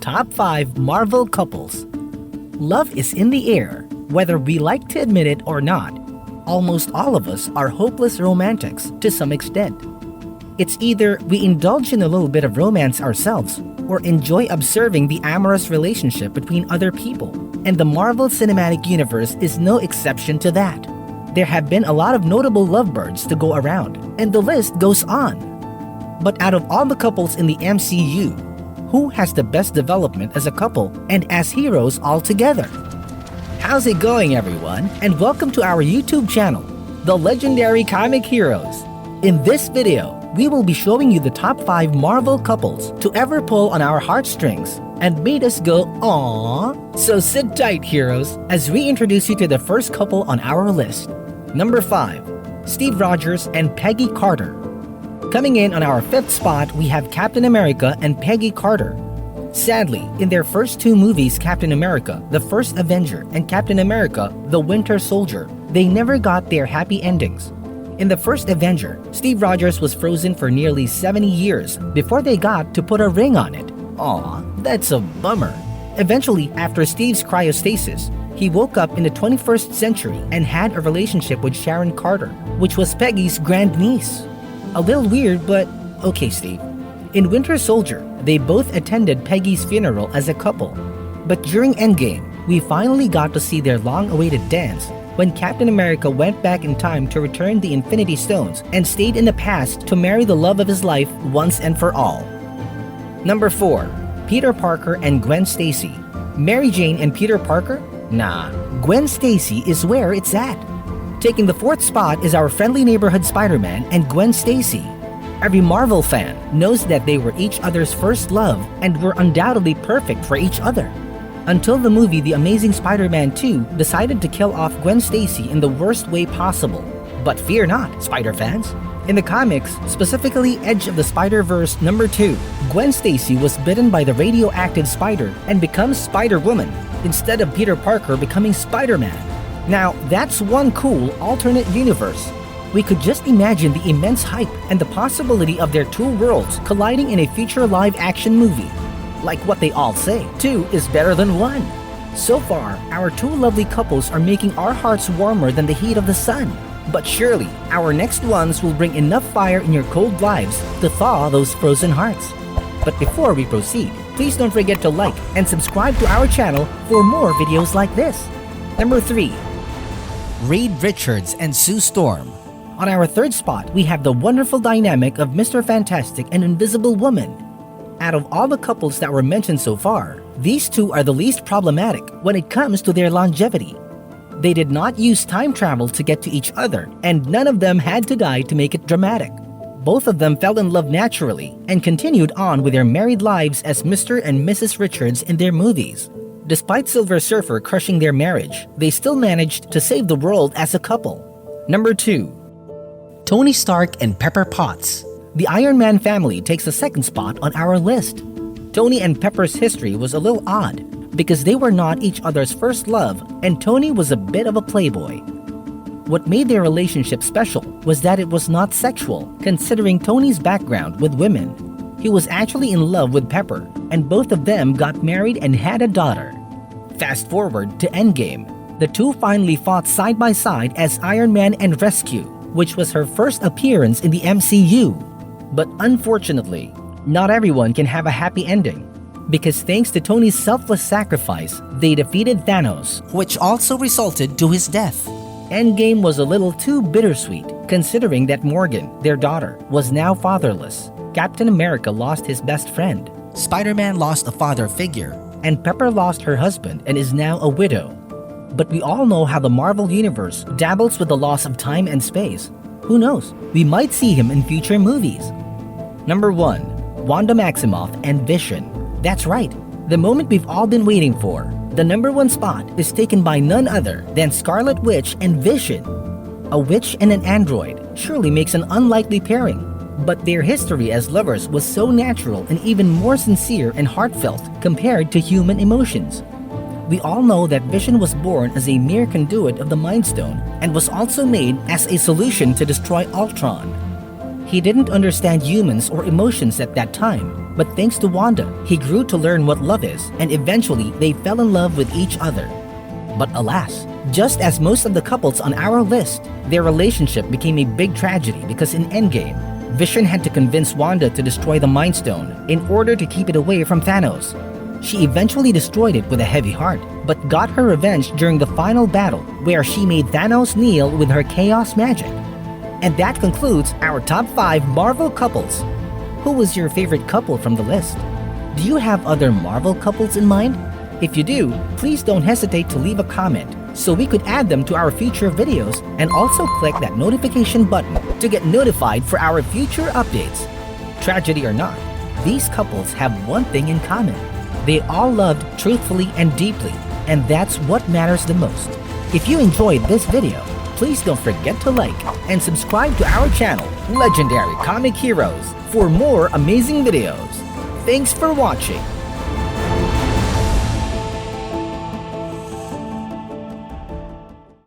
Top 5 Marvel Couples. Love is in the air, whether we like to admit it or not. Almost all of us are hopeless romantics to some extent. It's either we indulge in a little bit of romance ourselves or enjoy observing the amorous relationship between other people, and the Marvel Cinematic Universe is no exception to that. There have been a lot of notable lovebirds to go around, and the list goes on. But out of all the couples in the MCU, who has the best development as a couple and as heroes all together? How's it going, everyone? And welcome to our YouTube channel, The Legendary Comic Heroes. In this video, we will be showing you the top 5 Marvel couples to ever pull on our heartstrings and made us go, aww. So sit tight, heroes, as we introduce you to the first couple on our list. Number 5, Steve Rogers and Peggy Carter. Coming in on our 5th spot, we have Captain America and Peggy Carter. Sadly, in their first 2 movies, Captain America, The First Avenger, and Captain America, The Winter Soldier, they never got their happy endings. In The First Avenger, Steve Rogers was frozen for nearly 70 years before they got to put a ring on it. Aw, that's a bummer. Eventually, after Steve's cryostasis, he woke up in the 21st century and had a relationship with Sharon Carter, which was Peggy's grandniece. A little weird, but okay, Steve. In Winter Soldier, they both attended Peggy's funeral as a couple. But during Endgame, we finally got to see their long-awaited dance when Captain America went back in time to return the Infinity Stones and stayed in the past to marry the love of his life once and for all. Number 4, Peter Parker and Gwen Stacy. Mary Jane and Peter Parker? Nah, Gwen Stacy is where it's at. Taking the 4th spot is our friendly neighborhood Spider-Man and Gwen Stacy. Every Marvel fan knows that they were each other's first love and were undoubtedly perfect for each other. Until the movie The Amazing Spider-Man 2 decided to kill off Gwen Stacy in the worst way possible. But fear not, Spider fans. In the comics, specifically Edge of the Spider-Verse number 2, Gwen Stacy was bitten by the radioactive spider and becomes Spider-Woman, instead of Peter Parker becoming Spider-Man. Now, that's one cool alternate universe. We could just imagine the immense hype and the possibility of their 2 worlds colliding in a future live-action movie. Like what they all say, 2 is better than 1. So far, our 2 lovely couples are making our hearts warmer than the heat of the sun. But surely, our next ones will bring enough fire in your cold lives to thaw those frozen hearts. But before we proceed, please don't forget to like and subscribe to our channel for more videos like this. Number 3, Reed Richards and Sue Storm. On our 3rd spot, we have the wonderful dynamic of Mr. Fantastic and Invisible Woman. Out of all the couples that were mentioned so far, these 2 are the least problematic when it comes to their longevity. They did not use time travel to get to each other, and none of them had to die to make it dramatic. Both of them fell in love naturally and continued on with their married lives as Mr. and Mrs. Richards in their movies. Despite Silver Surfer crushing their marriage, they still managed to save the world as a couple. Number 2, Tony Stark and Pepper Potts. The Iron Man family takes the 2nd spot on our list. Tony and Pepper's history was a little odd because they were not each other's first love, and Tony was a bit of a playboy. What made their relationship special was that it was not sexual, considering Tony's background with women. He was actually in love with Pepper, and both of them got married and had a daughter. Fast forward to Endgame. The 2 finally fought side by side as Iron Man and Rescue, which was her first appearance in the MCU. But unfortunately, not everyone can have a happy ending, because thanks to Tony's selfless sacrifice, they defeated Thanos, which also resulted to his death. Endgame was a little too bittersweet, considering that Morgan, their daughter, was now fatherless. Captain America lost his best friend, Spider-Man lost a father figure, and Pepper lost her husband and is now a widow. But we all know how the Marvel Universe dabbles with the loss of time and space. Who knows, we might see him in future movies. Number 1, Wanda Maximoff and Vision. That's right, the moment we've all been waiting for. The number 1 spot is taken by none other than Scarlet Witch and Vision. A witch and an android surely makes an unlikely pairing, but their history as lovers was so natural and even more sincere and heartfelt compared to human emotions. We all know that Vision was born as a mere conduit of the Mind Stone and was also made as a solution to destroy Ultron. He didn't understand humans or emotions at that time, But thanks to Wanda, he grew to learn what love is, and eventually they fell in love with each other. But alas, just as most of the couples on our list, their relationship became a big tragedy because in Endgame, Vision had to convince Wanda to destroy the Mind Stone in order to keep it away from Thanos. She eventually destroyed it with a heavy heart, but got her revenge during the final battle where she made Thanos kneel with her chaos magic. And that concludes our top 5 Marvel couples. Who was your favorite couple from the list? Do you have other Marvel couples in mind? If you do, please don't hesitate to leave a comment so we could add them to our future videos, and also click that notification button to get notified for our future updates. Tragedy or not, these couples have one thing in common. They all loved truthfully and deeply, and that's what matters the most. If you enjoyed this video, please don't forget to like and subscribe to our channel, Legendary Comic Heroes, for more amazing videos. Thanks for watching.